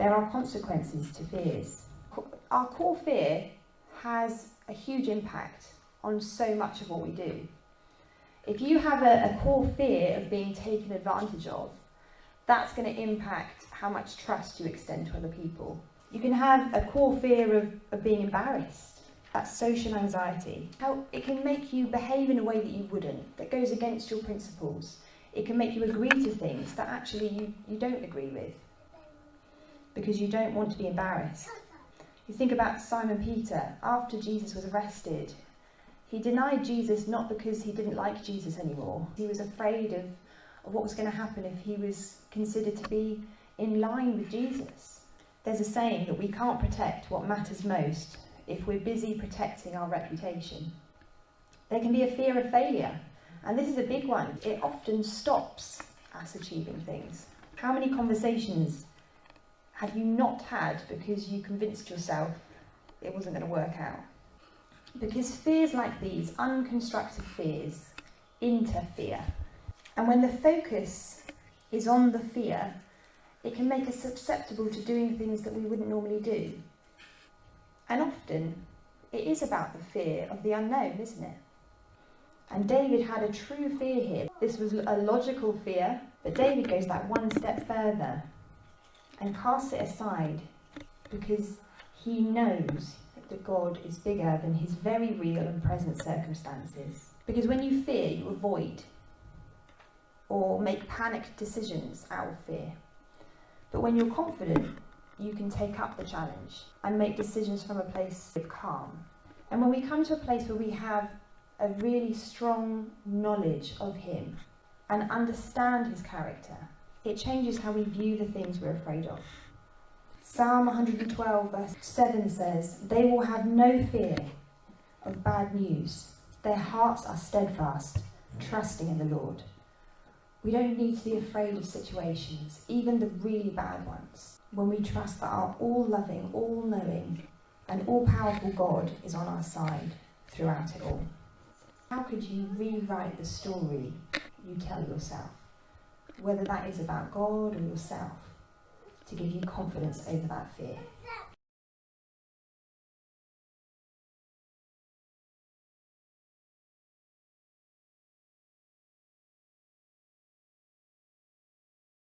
There are consequences to fears. Our core fear has a huge impact on so much of what we do. If you have a core fear of being taken advantage of, that's going to impact how much trust you extend to other people. You can have a core fear of being embarrassed. That's social anxiety. How it can make you behave in a way that you wouldn't, that goes against your principles. It can make you agree to things that actually you don't agree with, because you don't want to be embarrassed. You think about Simon Peter. After Jesus was arrested, he denied Jesus not because he didn't like Jesus anymore. He was afraid of what was going to happen if he was considered to be in line with Jesus. There's a saying that we can't protect what matters most if we're busy protecting our reputation. There can be a fear of failure, and this is a big one. It often stops us achieving things. How many conversations have you not had because you convinced yourself it wasn't going to work out? Because fears like these, unconstructed fears, interfere. And when the focus is on the fear, it can make us susceptible to doing things that we wouldn't normally do. And often, it is about the fear of the unknown, isn't it? And David had a true fear here. This was a logical fear, but David goes that one step further and casts it aside because he knows that God is bigger than his very real and present circumstances. Because when you fear, you avoid or make panicked decisions out of fear. But when you're confident, you can take up the challenge and make decisions from a place of calm. And when we come to a place where we have a really strong knowledge of him and understand his character, it changes how we view the things we're afraid of. Psalm 112 verse 7 says, "They will have no fear of bad news. Their hearts are steadfast, trusting in the Lord." We don't need to be afraid of situations, even the really bad ones, when we trust that our all-loving, all-knowing and all-powerful God is on our side throughout it all. How could you rewrite the story you tell yourself, whether that is about God or yourself, to give you confidence over that fear?